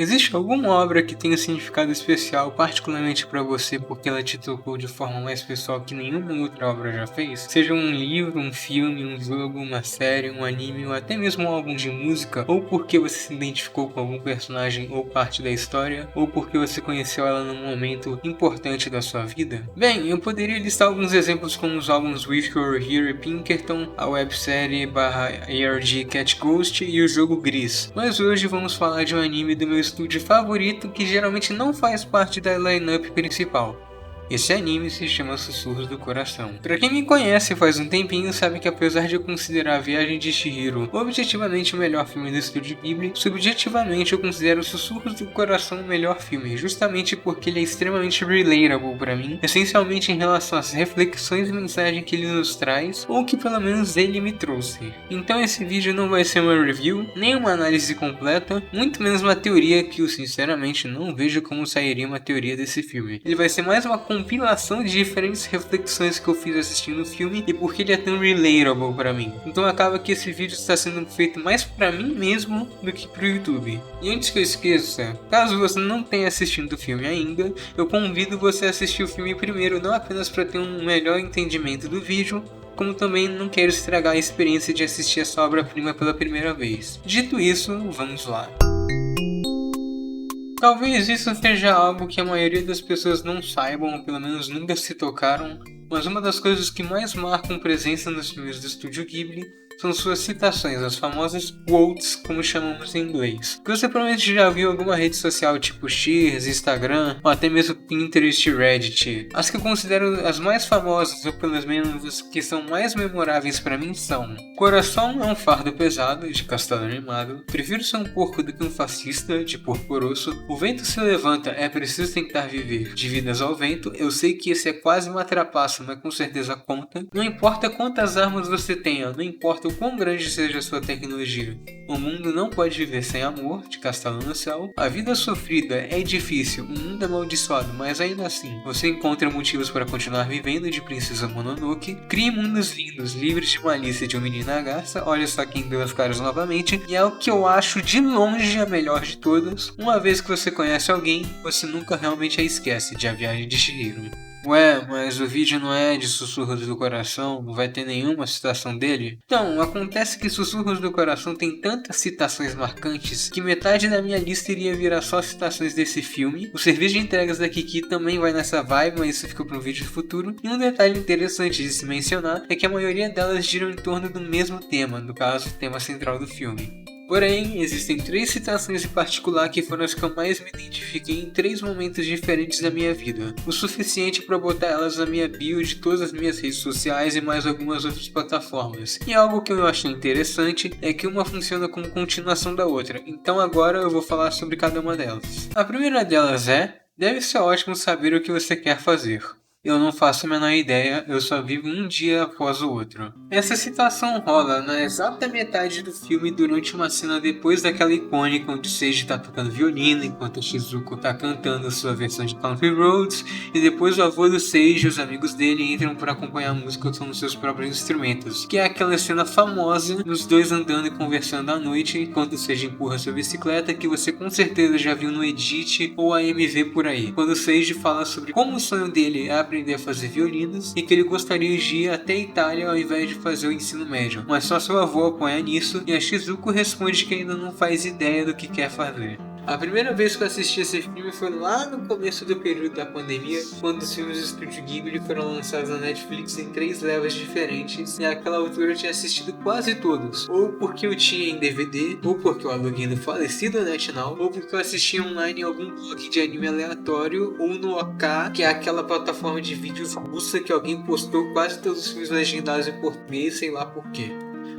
Existe alguma obra que tenha um significado especial, particularmente para você, porque ela te tocou de forma mais pessoal que nenhuma outra obra já fez? Seja um livro, um filme, um jogo, uma série, um anime, ou até mesmo um álbum de música, ou porque você se identificou com algum personagem ou parte da história, ou porque você conheceu ela num momento importante da sua vida? Bem, eu poderia listar alguns exemplos como os álbuns With Your Here Pinkerton, a websérie /ARG Cat Ghost e o jogo Gris. Mas hoje vamos falar de um anime do meu estúdio favorito que geralmente não faz parte da lineup principal. Esse anime se chama Sussurros do Coração. Pra quem me conhece faz um tempinho sabe que apesar de eu considerar A Viagem de Chihiro objetivamente o melhor filme do estúdio Ghibli, subjetivamente eu considero Sussurros do Coração o melhor filme, justamente porque ele é extremamente relatable pra mim, essencialmente em relação às reflexões e mensagens que ele nos traz, ou que pelo menos ele me trouxe. Então esse vídeo não vai ser uma review, nem uma análise completa, muito menos uma teoria que eu sinceramente não vejo como sairia uma teoria desse filme. Ele vai ser mais uma compilação de diferentes reflexões que eu fiz assistindo o filme e porque ele é tão relatable pra mim. Então acaba que esse vídeo está sendo feito mais pra mim mesmo do que pro YouTube. E antes que eu esqueça, caso você não tenha assistido o filme ainda, eu convido você a assistir o filme primeiro, não apenas para ter um melhor entendimento do vídeo, como também não quero estragar a experiência de assistir essa obra-prima pela primeira vez. Dito isso, vamos lá. Talvez isso seja algo que a maioria das pessoas não saibam, ou pelo menos nunca se tocaram, mas uma das coisas que mais marcam presença nos filmes do estúdio Ghibli são suas citações, as famosas quotes, como chamamos em inglês. Que você provavelmente já viu em alguma rede social tipo X, Instagram, ou até mesmo Pinterest e Reddit. As que eu considero as mais famosas, ou pelo menos as que são mais memoráveis para mim são: Coração é um fardo pesado, de Castelo Animado. Prefiro ser um porco do que um fascista, de Porco Rosso. O vento se levanta, é preciso tentar viver. De Vidas ao Vento, eu sei que esse é quase uma trapaça, mas com certeza conta. Não importa quantas armas você tenha, não importa o quão grande seja a sua tecnologia. O mundo não pode viver sem amor, de Castelo no Céu. A vida sofrida é difícil, o mundo é amaldiçoado, mas ainda assim, você encontra motivos para continuar vivendo, de Princesa Mononoke. Crie mundos lindos, livres de malícia, de um menino à garça. Olha só quem deu as caras novamente. E é o que eu acho de longe a melhor de todas. Uma vez que você conhece alguém, você nunca realmente a esquece, de A Viagem de Chihiro. Ué, mas o vídeo não é de Sussurros do Coração, não vai ter nenhuma citação dele? Então, acontece que Sussurros do Coração tem tantas citações marcantes que metade da minha lista iria virar só citações desse filme. O serviço de entregas da Kiki também vai nessa vibe, mas isso fica para um vídeo futuro. E um detalhe interessante de se mencionar é que a maioria delas giram em torno do mesmo tema, no caso, o tema central do filme. Porém, existem 3 citações em particular que foram as que eu mais me identifiquei em 3 momentos diferentes da minha vida. O suficiente para botar elas na minha bio de todas as minhas redes sociais e mais algumas outras plataformas. E algo que eu achei interessante é que uma funciona como continuação da outra, então agora eu vou falar sobre cada uma delas. A primeira delas é: deve ser ótimo saber o que você quer fazer. Eu não faço a menor ideia, eu só vivo um dia após o outro. Essa citação rola na exata metade do filme durante uma cena depois daquela icônica onde Seiji tá tocando violino enquanto Shizuko tá cantando sua versão de Country Roads, e depois o avô do Seiji e os amigos dele entram para acompanhar a música usando seus próprios instrumentos, que é aquela cena famosa dos dois andando e conversando à noite enquanto Seiji empurra sua bicicleta, que você com certeza já viu no Edit ou AMV por aí, quando Seiji fala sobre como o sonho dele é aprender a fazer violinos e que ele gostaria de ir até a Itália ao invés de fazer o ensino médio, mas só seu avô apoia nisso e a Shizuko responde que ainda não faz ideia do que quer fazer. A primeira vez que eu assisti esse filme foi lá no começo do período da pandemia, quando os filmes do Estúdio Ghibli foram lançados na Netflix em 3 levas diferentes, e naquela altura eu tinha assistido quase todos, ou porque eu tinha em DVD, ou porque eu aluguei no falecido NetNow, ou porque eu assistia online em algum blog de anime aleatório, ou no OK, que é aquela plataforma de vídeos russa que alguém postou quase todos os filmes legendados em português, sei lá porquê.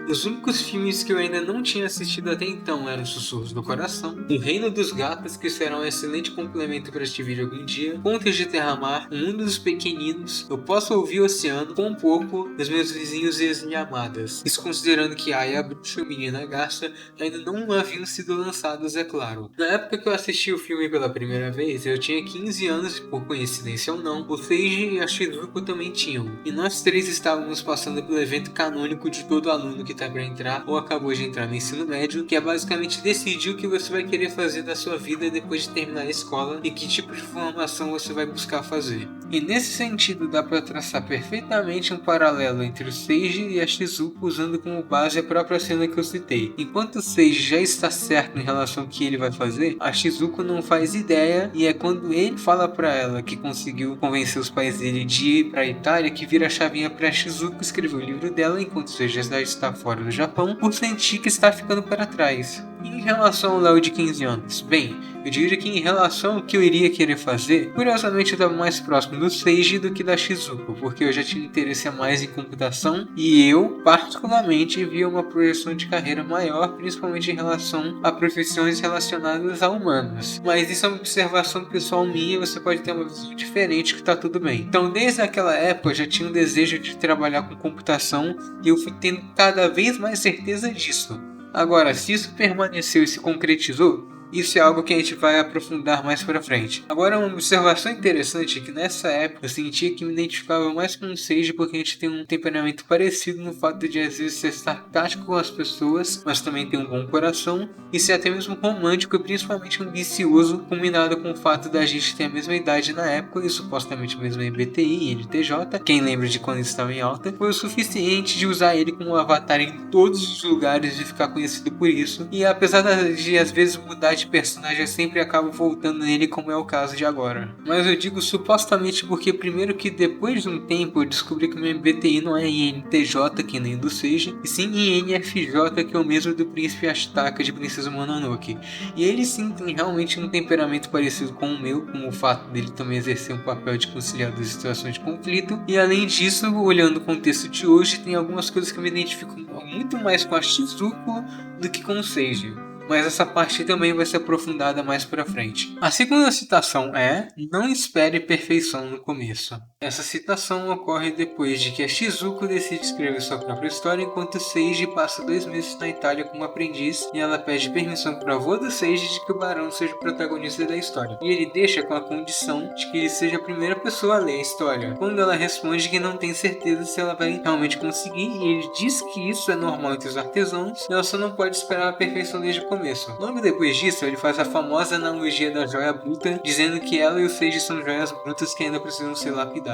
Os únicos filmes que eu ainda não tinha assistido até então eram Sussurros do Coração, O Reino dos Gatos, que será um excelente complemento para este vídeo algum dia, Contos de Terra-Mar, O Mundo dos Pequeninos, Eu Posso Ouvir o Oceano, Com um Pouco, Os Meus Vizinhos e as Nhamadas. Isso considerando que Ai, a Bruxa e o Menina Garça ainda não haviam sido lançados, é claro. Na época que eu assisti o filme pela primeira vez, eu tinha 15 anos e, por coincidência ou não, o Seiji e a Shizuko também tinham. E nós 3 estávamos passando pelo evento canônico de todo aluno que que tá para entrar ou acabou de entrar no ensino médio, que é basicamente decidir o que você vai querer fazer da sua vida depois de terminar a escola e que tipo de formação você vai buscar fazer. E nesse sentido dá para traçar perfeitamente um paralelo entre o Seiji e a Shizuko usando como base a própria cena que eu citei. Enquanto o Seiji já está certo em relação ao que ele vai fazer, a Shizuko não faz ideia, e é quando ele fala para ela que conseguiu convencer os pais dele de ir para a Itália que vira a chavinha para Shizuko escrever o livro dela enquanto o Seiji já está fora do Japão por sentir que está ficando para trás. E em relação ao Léo de 15 anos? Bem, eu diria que em relação ao que eu iria querer fazer, curiosamente eu estava mais próximo do Seiji do que da Shizuko, porque eu já tinha interesse a mais em computação e eu, particularmente, via uma projeção de carreira maior, principalmente em relação a profissões relacionadas a humanas. Mas isso é uma observação pessoal minha e você pode ter uma visão diferente, que está tudo bem. Então, desde aquela época, eu já tinha um desejo de trabalhar com computação e eu fui tendo cada vez mais certeza disso. Agora, se isso permaneceu e se concretizou, isso é algo que a gente vai aprofundar mais pra frente. Agora, uma observação interessante é que nessa época eu sentia que me identificava mais com o Seiji porque a gente tem um temperamento parecido no fato de às vezes ser sarcástico com as pessoas, mas também ter um bom coração e ser até mesmo romântico e principalmente ambicioso, combinado com o fato da gente ter a mesma idade na época e supostamente o mesmo MBTI e NTJ, quem lembra de quando estava em alta, foi o suficiente de usar ele como avatar em todos os lugares e ficar conhecido por isso. E apesar de às vezes mudar de personagem, eu sempre acabo voltando nele, como é o caso de agora. Mas eu digo supostamente porque primeiro que depois de um tempo eu descobri que o meu MBTI não é INTJ, que nem do Seiji, e sim INFJ, que é o mesmo do príncipe Ashitaka de Princesa Mononoke. E ele sim tem realmente um temperamento parecido com o meu, com o fato dele também exercer um papel de conciliador de situações de conflito. E além disso, olhando o contexto de hoje, tem algumas coisas que eu me identifico muito mais com a Shizuko do que com o Seiji. Mas essa parte também vai ser aprofundada mais pra frente. A segunda citação é: não espere perfeição no começo. Essa citação ocorre depois de que a Shizuko decide escrever sua própria história enquanto Seiji passa 2 meses na Itália como aprendiz e ela pede permissão para o avô do Seiji de que o barão seja o protagonista da história. E ele deixa com a condição de que ele seja a primeira pessoa a ler a história, quando ela responde que não tem certeza se ela vai realmente conseguir, e ele diz que isso é normal entre os artesãos e ela só não pode esperar a perfeição desde o começo. Logo depois disso, ele faz a famosa analogia da joia bruta, dizendo que ela e o Seiji são joias brutas que ainda precisam ser lapidadas.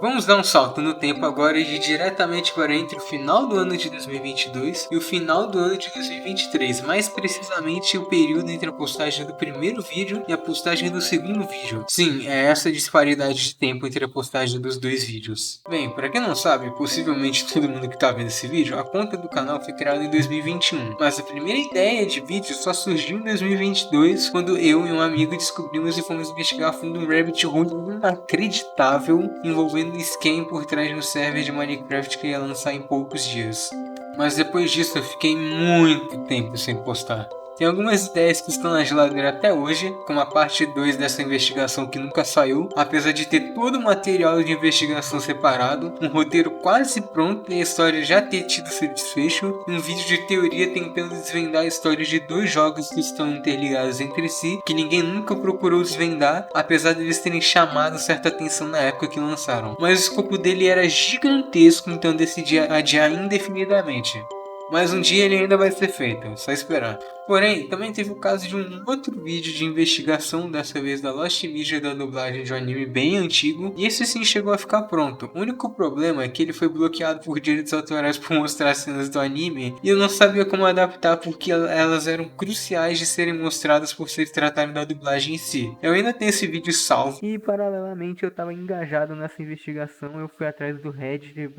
Vamos dar um salto no tempo agora e ir diretamente para entre o final do ano de 2022 e o final do ano de 2023, mais precisamente o período entre a postagem do primeiro vídeo e a postagem do segundo vídeo. Sim, é essa disparidade de tempo entre a postagem dos 2 vídeos. Bem, para quem não sabe, possivelmente todo mundo que está vendo esse vídeo, a conta do canal foi criada em 2021, mas a primeira ideia de vídeo só surgiu em 2022, quando eu e um amigo descobrimos e fomos investigar a fundo um rabbit hole inacreditável envolvendo um esquema por trás de um server de Minecraft que ia lançar em poucos dias. Mas depois disso eu fiquei muito tempo sem postar. Tem algumas ideias que estão na geladeira até hoje, como a parte 2 dessa investigação que nunca saiu, apesar de ter todo o material de investigação separado, um roteiro quase pronto e a história já ter tido seu desfecho, um vídeo de teoria tentando desvendar a história de 2 jogos que estão interligados entre si, que ninguém nunca procurou desvendar, apesar de eles terem chamado certa atenção na época que lançaram. Mas o escopo dele era gigantesco, então eu decidi adiar indefinidamente. Mas um dia ele ainda vai ser feito, é só esperar. Porém, também teve o caso de um outro vídeo de investigação, dessa vez da Lost Media, da dublagem de um anime bem antigo, e esse sim chegou a ficar pronto. O único problema é que ele foi bloqueado por direitos autorais por mostrar cenas do anime, e eu não sabia como adaptar porque elas eram cruciais de serem mostradas por se tratarem da dublagem em si. Eu ainda tenho esse vídeo salvo. E paralelamente eu estava engajado nessa investigação, eu fui atrás do Reddit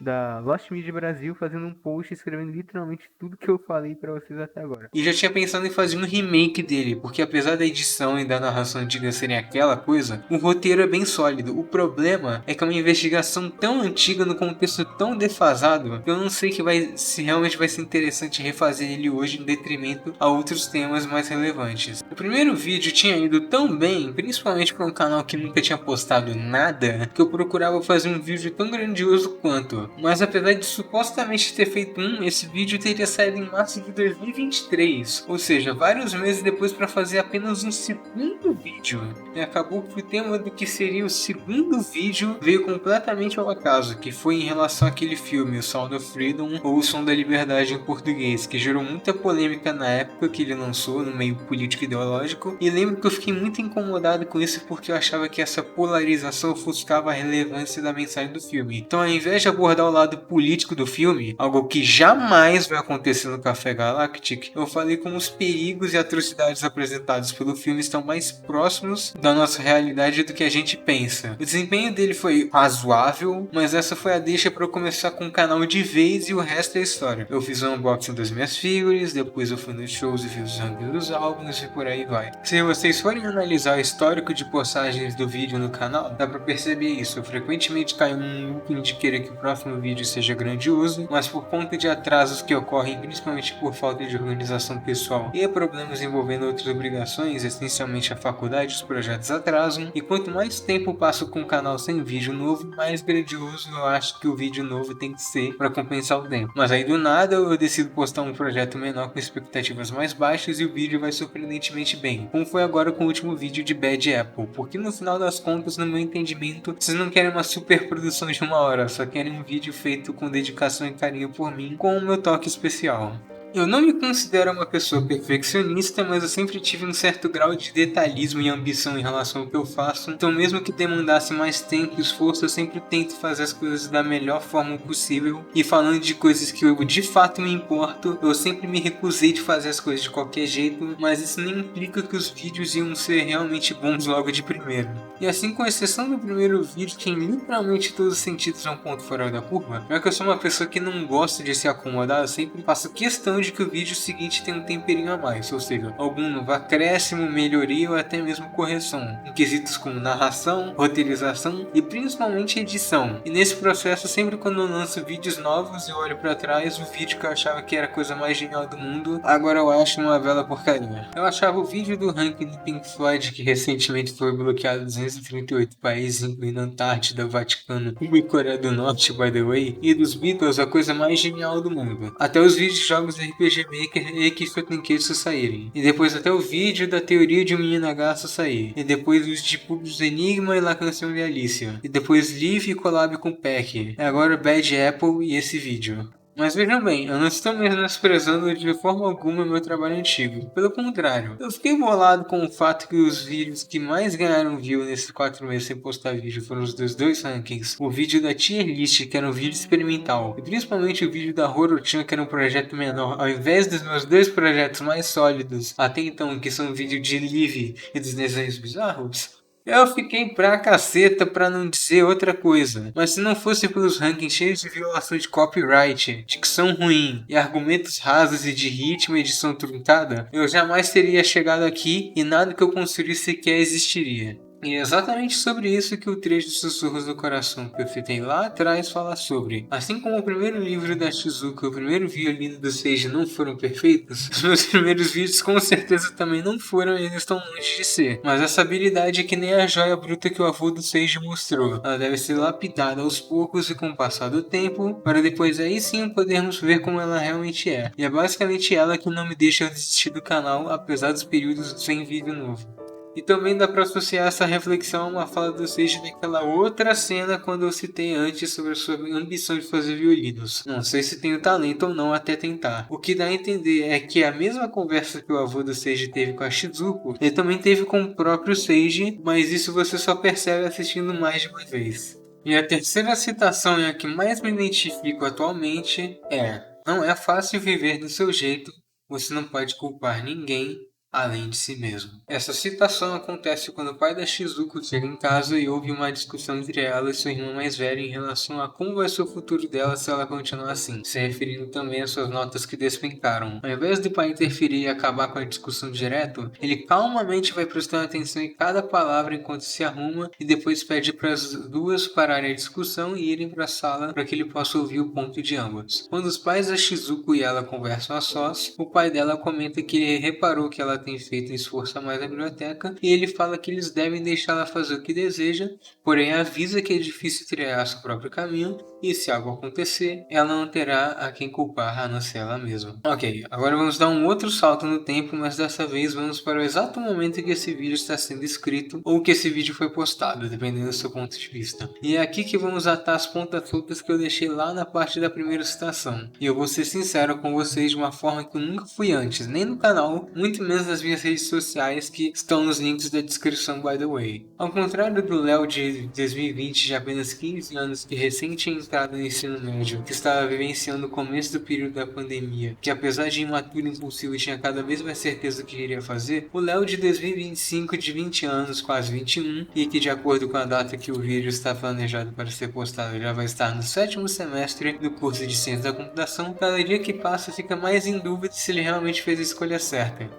da Lost Media Brasil, fazendo um post escrevendo literalmente tudo que eu falei pra vocês até agora. E já tinha pensado em fazer um remake dele, porque apesar da edição e da narração antiga serem aquela coisa, o roteiro é bem sólido. O problema é que é uma investigação tão antiga no contexto tão defasado que eu não sei se realmente vai ser interessante refazer ele hoje em detrimento a outros temas mais relevantes. O primeiro vídeo tinha ido tão bem, principalmente para um canal que nunca tinha postado nada, que eu procurava fazer um vídeo tão grandioso quanto. vídeo. Mas apesar de supostamente ter feito um, esse vídeo teria saído em março de 2023, ou seja, vários meses depois para fazer apenas um segundo vídeo. E acabou que o tema do que seria o segundo vídeo veio completamente ao acaso, que foi em relação àquele filme, o Sound of Freedom, ou O Som da Liberdade em português, que gerou muita polêmica na época que ele lançou, no meio político ideológico, e lembro que eu fiquei muito incomodado com isso porque eu achava que essa polarização ofuscava a relevância da mensagem do filme. Então, ao invés de abordar o lado político do filme, algo que jamais vai acontecer no Café Galactic, eu falei como os perigos e atrocidades apresentados pelo filme estão mais próximos da nossa realidade do que a gente pensa. O desempenho dele foi razoável, mas essa foi a deixa para eu começar com o canal de vez e o resto é história. Eu fiz um unboxing das minhas figures, depois eu fui nos shows e vi os rankings dos álbuns e por aí vai. Se vocês forem analisar o histórico de postagens do vídeo no canal, dá pra perceber isso. Eu frequentemente caio num looping de querer que o próximo vídeo seja grandioso, mas por conta de atrasos que ocorrem principalmente por falta de organização pessoal e problemas envolvendo outras obrigações, essencialmente a faculdade, os projetos atrasam, e quanto mais tempo eu passo com o canal sem vídeo novo, mais grandioso eu acho que o vídeo novo tem que ser para compensar o tempo. Mas aí do nada eu decido postar um projeto menor com expectativas mais baixas e o vídeo vai surpreendentemente bem, como foi agora com o último vídeo de Bad Apple, porque no final das contas, no meu entendimento, vocês não querem uma super produção de 1 hora, só querem um vídeo feito com dedicação e carinho por mim, com o meu toque especial. Eu não me considero uma pessoa perfeccionista, mas eu sempre tive um certo grau de detalhismo e ambição em relação ao que eu faço, então mesmo que demandasse mais tempo e esforço, eu sempre tento fazer as coisas da melhor forma possível. E falando de coisas que eu de fato me importo, eu sempre me recusei de fazer as coisas de qualquer jeito, mas isso nem implica que os vídeos iam ser realmente bons logo de primeira. E assim, com exceção do primeiro vídeo, que em literalmente todos os sentidos é um ponto fora da curva, já que eu sou uma pessoa que não gosta de se acomodar, eu sempre faço questão de que o vídeo seguinte tenha um temperinho a mais, ou seja, algum novo acréscimo, melhoria ou até mesmo correção, em quesitos como narração, roteirização e principalmente edição. E nesse processo, sempre quando eu lanço vídeos novos, eu olho pra trás, o vídeo que eu achava que era a coisa mais genial do mundo, agora eu acho uma bela porcaria. Eu achava o vídeo do ranking do Pink Floyd, que recentemente foi bloqueado em 238 países, incluindo Antártida, Vaticano, Cuba e Coreia do Norte, by the way, e dos Beatles, a coisa mais genial do mundo. Até os vídeos de jogos RPG Maker e Kiss Tenketsu saírem. E depois até o vídeo da teoria de um menino gato sair. E depois os de Pubs Enigma e La Canção de Alicia. E depois Live e collab com Peck. E agora Bad Apple e esse vídeo. Mas vejam bem, eu não estou menosprezando de forma alguma meu trabalho antigo. Pelo contrário, eu fiquei bolado com o fato que os vídeos que mais ganharam view nesses 4 meses sem postar vídeo foram os dos dois rankings. O vídeo da Tier List, que era um vídeo experimental, e principalmente o vídeo da Horror-chan, que era um projeto menor, ao invés dos meus dois projetos mais sólidos até então, que são o vídeo de Live e dos desenhos bizarros. Eu fiquei pra caceta pra não dizer outra coisa, mas se não fosse pelos rankings cheios de violação de copyright, dicção ruim e argumentos rasos e de ritmo e edição truncada, eu jamais teria chegado aqui e nada que eu construísse sequer existiria. E é exatamente sobre isso que o trecho de Sussurros do Coração que eu citei lá atrás fala sobre. Assim como o primeiro livro da Shizuka e o primeiro violino do Seiji não foram perfeitos, os meus primeiros vídeos com certeza também não foram e eles estão longe de ser. Mas essa habilidade é que nem a joia bruta que o avô do Seiji mostrou. Ela deve ser lapidada aos poucos e com o passar do tempo, para depois aí sim podermos ver como ela realmente é. E é basicamente ela que não me deixa eu desistir do canal, apesar dos períodos sem vídeo novo. E também dá para associar essa reflexão a uma fala do Seiji naquela outra cena quando eu citei antes sobre a sua ambição de fazer violinos. Não sei se tenho talento ou não até tentar. O que dá a entender é que a mesma conversa que o avô do Seiji teve com a Shizuko, ele também teve com o próprio Seiji, mas isso você só percebe assistindo mais de uma vez. E a terceira citação e a que mais me identifico atualmente é: não é fácil viver do seu jeito, você não pode culpar ninguém além de si mesmo. Essa citação acontece quando o pai da Shizuko chega em casa e houve uma discussão entre ela e sua irmã mais velha em relação a como vai ser o futuro dela se ela continuar assim, se referindo também às suas notas que despencaram. Ao invés do pai interferir e acabar com a discussão direto, ele calmamente vai prestando atenção em cada palavra enquanto se arruma e depois pede para as duas pararem a discussão e irem para a sala para que ele possa ouvir o ponto de ambas. Quando os pais da Shizuko e ela conversam a sós, o pai dela comenta que ele reparou que ela tem feito um esforço a mais na biblioteca e ele fala que eles devem deixá-la fazer o que deseja, porém avisa que é difícil trilhar seu próprio caminho e se algo acontecer, ela não terá a quem culpar a não ser ela mesma. Ok, agora vamos dar um outro salto no tempo, mas dessa vez vamos para o exato momento em que esse vídeo está sendo escrito ou que esse vídeo foi postado, dependendo do seu ponto de vista. E é aqui que vamos atar as pontas soltas que eu deixei lá na parte da primeira citação. E eu vou ser sincero com vocês de uma forma que eu nunca fui antes, nem no canal, muito menos nas minhas redes sociais que estão nos links da descrição, by the way. Ao contrário do Léo de 2020, de apenas 15 anos, que recém tinha entrado no ensino médio, que estava vivenciando o começo do período da pandemia, que apesar de imaturo e impulsivo tinha cada vez mais certeza do que iria fazer, o Léo de 2025, de 20 anos, quase 21, e que de acordo com a data que o vídeo está planejado para ser postado, já vai estar no 7º semestre do curso de Ciência da Computação, cada dia que passa fica mais em dúvida se ele realmente fez a escolha certa.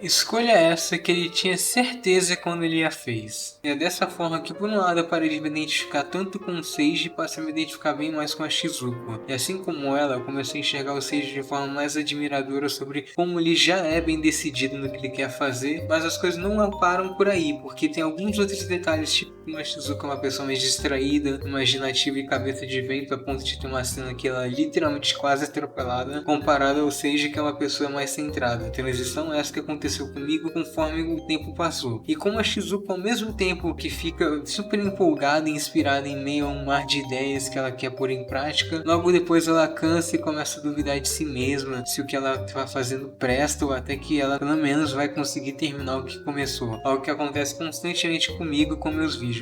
Escolha essa que ele tinha certeza quando ele a fez. E é dessa forma que por um lado eu parei de me identificar tanto com o Seiji e passei a me identificar bem mais com a Shizuko. E assim como ela, eu comecei a enxergar o Seiji de forma mais admiradora sobre como ele já é bem decidido no que ele quer fazer, mas as coisas não param por aí, porque tem alguns outros detalhes, tipo como a Shizuko é uma pessoa mais distraída, imaginativa e cabeça de vento a ponto de ter uma cena que ela é literalmente quase atropelada, comparada ao Seiji que é uma pessoa mais centrada. Transição essa que aconteceu comigo conforme o tempo passou. E como a Shizuko ao mesmo tempo que fica super empolgada e inspirada em meio a um mar de ideias que ela quer pôr em prática, logo depois ela cansa e começa a duvidar de si mesma, se o que ela está fazendo presta ou até que ela pelo menos vai conseguir terminar o que começou. Algo que acontece constantemente comigo com meus vídeos.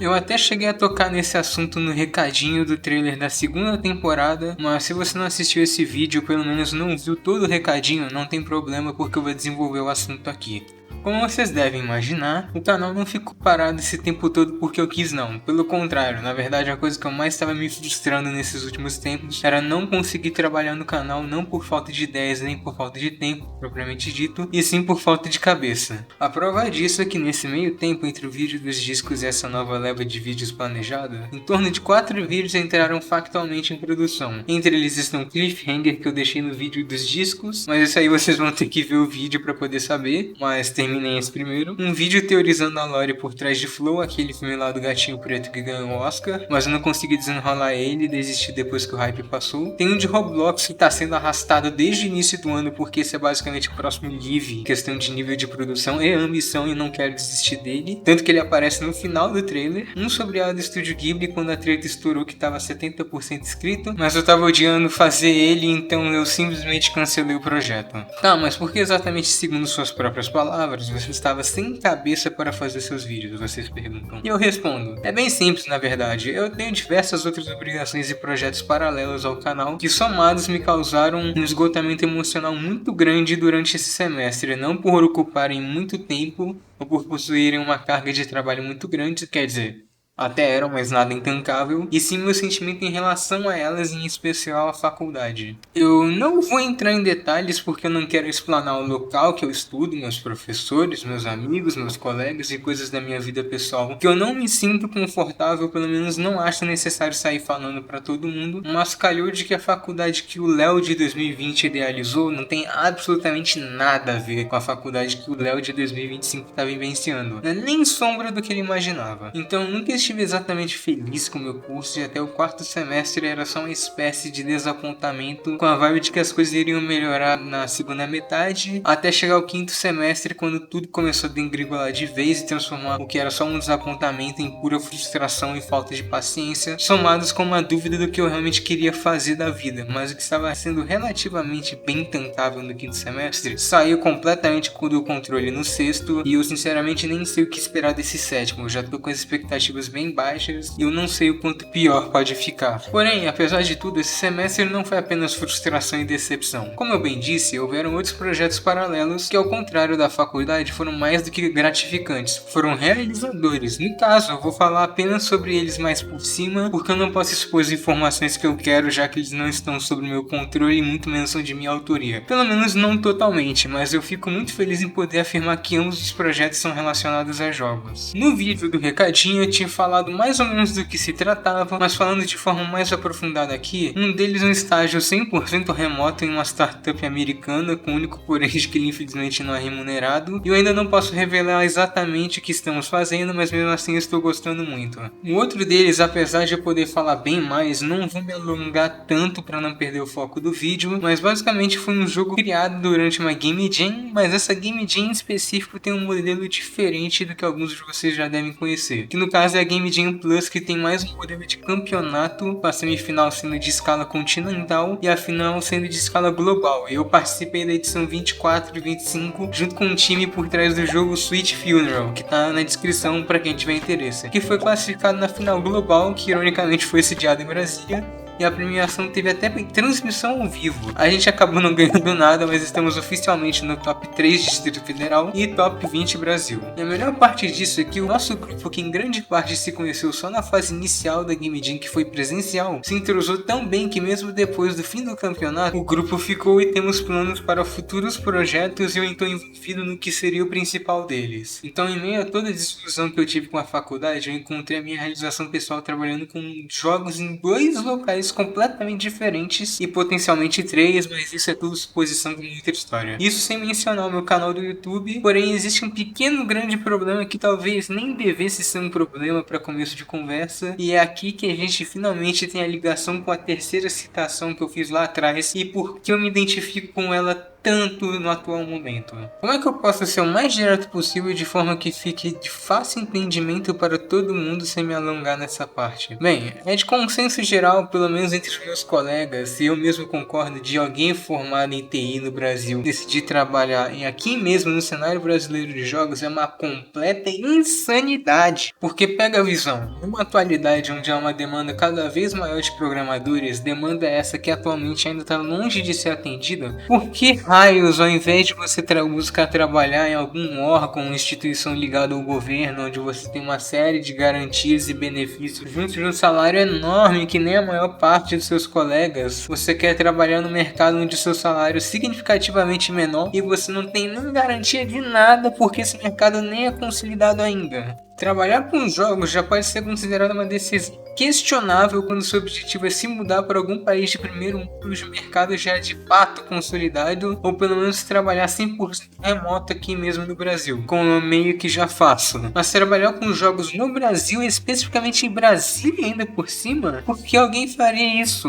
Eu até cheguei a tocar nesse assunto no recadinho do trailer da 2ª temporada, mas se você não assistiu esse vídeo ou pelo menos não viu todo o recadinho, não tem problema porque eu vou desenvolver o assunto aqui. Como vocês devem imaginar, o canal não ficou parado esse tempo todo porque eu quis não. Pelo contrário, na verdade a coisa que eu mais estava me frustrando nesses últimos tempos era não conseguir trabalhar no canal, não por falta de ideias nem por falta de tempo, propriamente dito, e sim por falta de cabeça. A prova disso é que nesse meio tempo entre o vídeo dos discos e essa nova leva de vídeos planejada, em torno de 4 vídeos entraram factualmente em produção. Entre eles estão o Cliffhanger que eu deixei no vídeo dos discos, mas isso aí vocês vão ter que ver o vídeo para poder saber, mas terminei esse primeiro. Um vídeo teorizando a lore por trás de Flow, aquele filme lá do gatinho preto que ganhou o Oscar, mas eu não consegui desenrolar ele e desisti depois que o hype passou. Tem um de Roblox que está sendo arrastado desde o início do ano porque esse é basicamente o próximo Live, questão de nível de produção e ambição e não quero desistir dele, tanto que ele aparece no final do trailer. Um sobre a do Estúdio Ghibli quando a treta estourou que estava 70% inscrito, mas eu tava odiando fazer ele, então eu simplesmente cancelei o projeto. Tá, mas por que exatamente segundo suas próprias palavras você estava sem cabeça para fazer seus vídeos, vocês perguntam. E eu respondo, é bem simples na verdade, eu tenho diversas outras obrigações e projetos paralelos ao canal que somados me causaram um esgotamento emocional muito grande durante esse semestre, não por ocuparem muito tempo ou por possuírem uma carga de trabalho muito grande, quer dizer, até eram, mas nada intancável, e sim meu sentimento em relação a elas, em especial a faculdade. Eu não vou entrar em detalhes porque eu não quero explanar o local que eu estudo, meus professores, meus amigos, meus colegas e coisas da minha vida pessoal que eu não me sinto confortável, pelo menos não acho necessário sair falando pra todo mundo, mas calhou de que a faculdade que o Léo de 2020 idealizou não tem absolutamente nada a ver com a faculdade que o Léo de 2025 está vivenciando, não é nem sombra do que ele imaginava. Então nunca estive exatamente feliz com o meu curso e até o 4º semestre era só uma espécie de desapontamento com a vibe de que as coisas iriam melhorar na segunda metade até chegar ao 5º semestre quando tudo começou a degringolar de vez e transformar o que era só um desapontamento em pura frustração e falta de paciência, somados com uma dúvida do que eu realmente queria fazer da vida, mas o que estava sendo relativamente bem tentável no 5º semestre saiu completamente do controle no 6º e eu sinceramente nem sei o que esperar desse 7º, eu já tô com as expectativas bem baixas e eu não sei o quanto pior pode ficar. Porém, apesar de tudo, esse semestre não foi apenas frustração e decepção. Como eu bem disse, houveram outros projetos paralelos que, ao contrário da faculdade, foram mais do que gratificantes, foram realizadores. No caso, eu vou falar apenas sobre eles mais por cima, porque eu não posso expor as informações que eu quero, já que eles não estão sob meu controle e muito menos são de minha autoria. Pelo menos não totalmente, mas eu fico muito feliz em poder afirmar que ambos os projetos são relacionados a jogos. No vídeo do recadinho eu tinha falado falado mais ou menos do que se tratava, mas falando de forma mais aprofundada aqui, um deles é um estágio 100% remoto em uma startup americana, com o único porém de que ele infelizmente não é remunerado, e eu ainda não posso revelar exatamente o que estamos fazendo, mas mesmo assim eu estou gostando muito. O outro deles, apesar de eu poder falar bem mais, não vou me alongar tanto para não perder o foco do vídeo, mas basicamente foi um jogo criado durante uma Game Jam, mas essa Game Jam em específico tem um modelo diferente do que alguns de vocês já devem conhecer, que no caso é a Game Jam Plus, que tem mais um modelo de campeonato, com a semifinal sendo de escala continental e a final sendo de escala global. Eu participei da edição 24 e 25 junto com um time por trás do jogo Sweet Funeral, que tá na descrição para quem tiver interesse, que foi classificado na final global, que ironicamente foi sediado em Brasília. E a premiação teve até transmissão ao vivo. A gente acabou não ganhando nada, mas estamos oficialmente no top 3 Distrito Federal e top 20 Brasil. E a melhor parte disso é que o nosso grupo, que em grande parte se conheceu só na fase inicial da Game Jam, que foi presencial, se entrosou tão bem que mesmo depois do fim do campeonato, o grupo ficou e temos planos para futuros projetos e eu estou envolvido no que seria o principal deles. Então, em meio a toda a desilusão que eu tive com a faculdade, eu encontrei a minha realização pessoal trabalhando com jogos em 2 locais completamente diferentes e potencialmente 3, mas isso é tudo suposição de muita história. Isso sem mencionar o meu canal do YouTube, porém existe um pequeno grande problema que talvez nem devesse ser um problema para começo de conversa, e é aqui que a gente finalmente tem a ligação com a terceira citação que eu fiz lá atrás e por que eu me identifico com ela tanto no atual momento. Como é que eu posso ser o mais direto possível de forma que fique de fácil entendimento para todo mundo sem me alongar nessa parte? Bem, é de consenso geral, pelo menos entre os meus colegas, e eu mesmo concordo, de alguém formado em TI no Brasil decidir trabalhar aqui mesmo no cenário brasileiro de jogos é uma completa insanidade. Porque pega a visão, numa atualidade onde há uma demanda cada vez maior de programadores, demanda essa que atualmente ainda está longe de ser atendida, por que raios, ao invés de você buscar trabalhar em algum órgão ou instituição ligada ao governo, onde você tem uma série de garantias e benefícios junto de um salário enorme que nem a maior parte dos seus colegas, você quer trabalhar no mercado onde o seu salário é significativamente menor e você não tem nem garantia de nada porque esse mercado nem é consolidado ainda? Trabalhar com jogos já pode ser considerado uma decisão questionável quando seu objetivo é se mudar para algum país de primeiro mundo cujo mercado já é de fato consolidado, ou pelo menos trabalhar 100% remoto aqui mesmo no Brasil, como eu meio que já faço. Mas trabalhar com jogos no Brasil, especificamente em Brasília ainda por cima, por que alguém faria isso?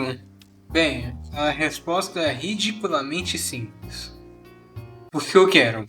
Bem, a resposta é ridiculamente simples. Porque eu quero.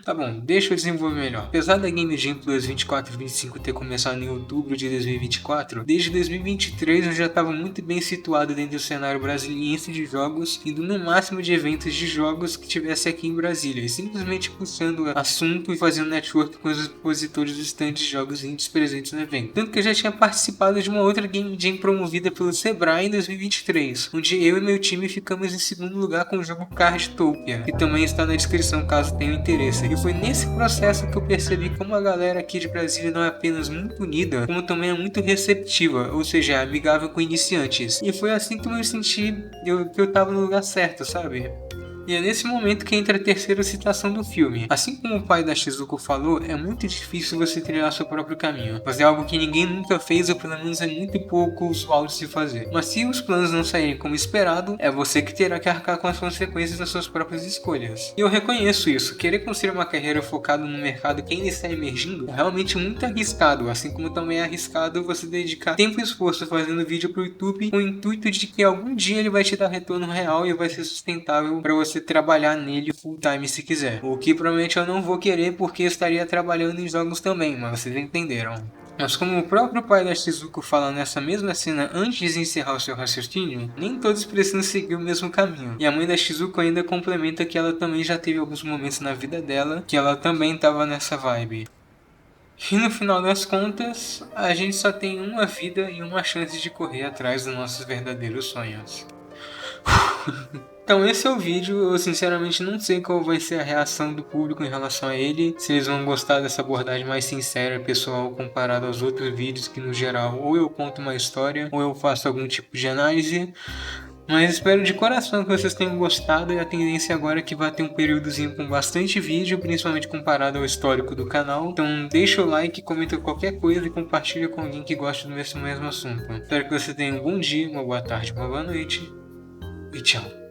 Tá bom, deixa eu desenvolver melhor. Apesar da Game Jam Plus 24 e 25 ter começado em outubro de 2024, desde 2023 eu já estava muito bem situado dentro do cenário brasiliense de jogos, indo no máximo de eventos de jogos que tivesse aqui em Brasília, e simplesmente puxando assunto e fazendo network com os expositores dos stands de jogos indies presentes no evento. Tanto que eu já tinha participado de uma outra Game Jam promovida pelo Sebrae em 2023, onde eu e meu time ficamos em segundo lugar com o jogo Cardtopia, que também está na descrição caso tenham interesse. E foi nesse processo que eu percebi como a galera aqui de Brasília não é apenas muito unida, como também é muito receptiva, ou seja, é amigável com iniciantes. E foi assim que eu me senti que eu tava no lugar certo, sabe? E é nesse momento que entra a terceira citação do filme. Assim como o pai da Shizuko falou, é muito difícil você trilhar seu próprio caminho, mas é algo que ninguém nunca fez, ou pelo menos é muito pouco usual de se fazer. Mas se os planos não saírem como esperado, é você que terá que arcar com as consequências das suas próprias escolhas. E eu reconheço isso, querer construir uma carreira focada no mercado que ainda está emergindo é realmente muito arriscado, assim como também é arriscado você dedicar tempo e esforço fazendo vídeo pro YouTube com o intuito de que algum dia ele vai te dar retorno real e vai ser sustentável para você trabalhar nele full time se quiser. O que provavelmente eu não vou querer porque eu estaria trabalhando em jogos também, mas vocês entenderam. Mas como o próprio pai da Shizuko fala nessa mesma cena antes de encerrar o seu raciocínio, nem todos precisam seguir o mesmo caminho. E a mãe da Shizuko ainda complementa que ela também já teve alguns momentos na vida dela que ela também estava nessa vibe. E no final das contas, a gente só tem uma vida e uma chance de correr atrás dos nossos verdadeiros sonhos. Então esse é o vídeo, eu sinceramente não sei qual vai ser a reação do público em relação a ele, se eles vão gostar dessa abordagem mais sincera e pessoal comparado aos outros vídeos que no geral ou eu conto uma história ou eu faço algum tipo de análise, Mas espero de coração que vocês tenham gostado, e a tendência agora é que vai ter um períodozinho com bastante vídeo, principalmente comparado ao histórico do canal. Então deixa o like, comenta qualquer coisa e compartilha com alguém que gosta do mesmo assunto. Espero que você tenha um bom dia, uma boa tarde, uma boa noite e tchau.